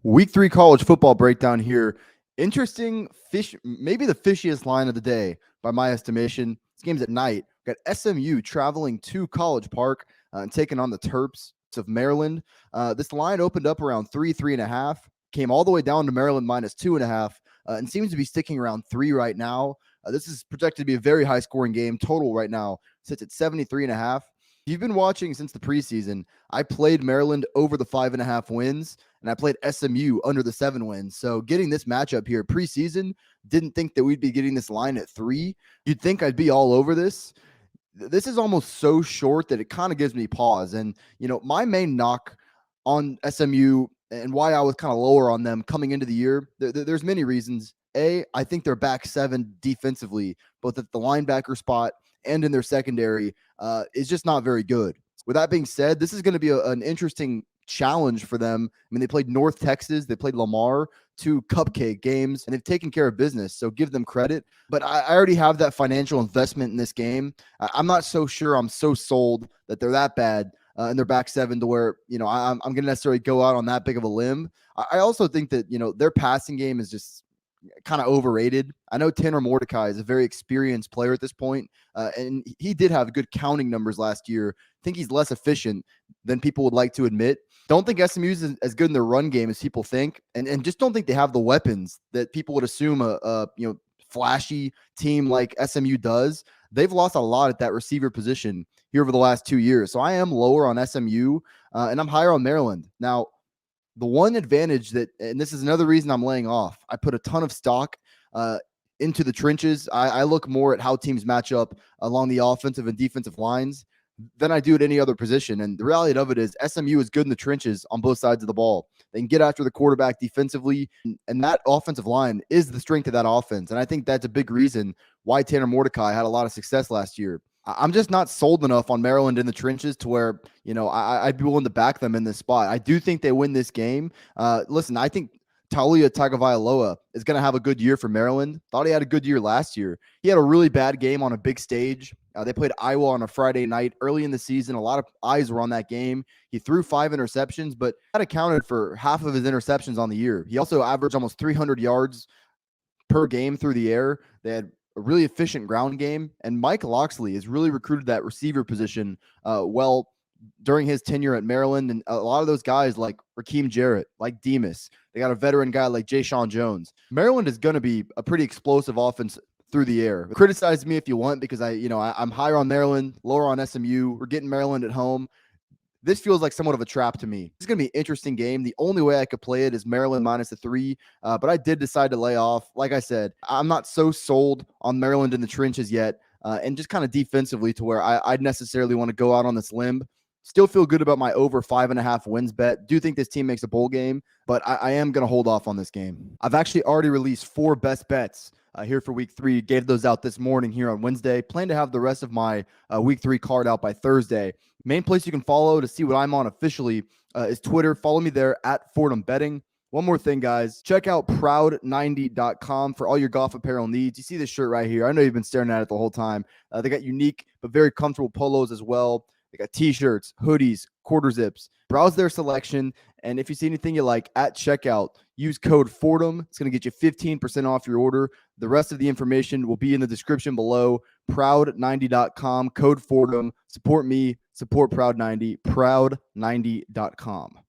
Week 3 college football breakdown here. Interesting maybe the fishiest line of the day by my estimation. This game's at night. We've got SMU traveling to College Park and taking on the Terps of Maryland. This line opened up around 3.5, came all the way down to Maryland -2.5, and seems to be sticking around 3 right now. This is projected to be a very high scoring game. Total right now sits at 73.5. If you've been watching since the preseason, I played Maryland over the 5.5 wins, and I played SMU under the 7 wins. So getting this matchup here preseason, didn't think that we'd be getting this line at 3. You'd think I'd be all over this. This is almost so short that it kind of gives me pause. And, my main knock on SMU and why I was kind of lower on them coming into the year, there's many reasons. I think their back 7 defensively, both at the linebacker spot and in their secondary, is just not very good. With that being said, this is going to be an interesting challenge for them. I mean, they played North Texas, they played Lamar, 2 cupcake games, and they've taken care of business. So give them credit. But I already have that financial investment in this game. I'm not so sure I'm so sold that they're that bad in their back 7 to where, I'm going to necessarily go out on that big of a limb. I also think that, their passing game is just kind of overrated. I know Tanner Mordecai is a very experienced player at this point, and he did have good counting numbers last year. I think he's less efficient than people would like to admit. Don't think SMU is as good in their run game as people think, and just don't think they have the weapons that people would assume a flashy team like SMU does. They've lost a lot at that receiver position here over the last 2 years. So I am lower on SMU, and I'm higher on Maryland. Now, the one advantage and this is another reason I'm laying off, I put a ton of stock into the trenches. I look more at how teams match up along the offensive and defensive lines than I do at any other position. And the reality of it is SMU is good in the trenches on both sides of the ball. They can get after the quarterback defensively, and that offensive line is the strength of that offense. And I think that's a big reason why Tanner Mordecai had a lot of success last year. I'm just not sold enough on Maryland in the trenches to where, I'd be willing to back them in this spot. I do think they win this game. Listen, I think Taulia Tagovailoa is going to have a good year for Maryland. Thought he had a good year last year. He had a really bad game on a big stage. They played Iowa on a Friday night early in the season. A lot of eyes were on that game. He threw 5 interceptions, but that accounted for half of his interceptions on the year. He also averaged almost 300 yards per game through the air. They had a really efficient ground game, and Mike Locksley has really recruited that receiver position well during his tenure at Maryland. And a lot of those guys like Raheem Jarrett, like Demas, they got a veteran guy like Jay Sean Jones. Maryland is going to be a pretty explosive offense through the air. Criticize me if you want, because I'm higher on Maryland, lower on SMU. We're getting Maryland at home. This feels like somewhat of a trap to me. It's going to be an interesting game. The only way I could play it is Maryland -3, but I did decide to lay off. Like I said, I'm not so sold on Maryland in the trenches yet, and just kind of defensively to where I'd necessarily want to go out on this limb. Still feel good about my over 5.5 wins bet. Do think this team makes a bowl game, but I am going to hold off on this game. I've actually already released 4 best bets here for week 3. Gave those out this morning here on Wednesday. Plan to have the rest of my week 3 card out by Thursday. Main place you can follow to see what I'm on officially is Twitter. Follow me there at Fordham Betting. One more thing, guys. Check out proud90.com for all your golf apparel needs. You see this shirt right here. I know you've been staring at it the whole time. They got unique but very comfortable polos as well. They got t-shirts, hoodies, quarter zips. Browse their selection, and if you see anything you like at checkout, use code Fordham. It's going to get you 15% off your order. The rest of the information will be in the description below. Proud90.com, code Fordham. Support me, support Proud90, proud90.com.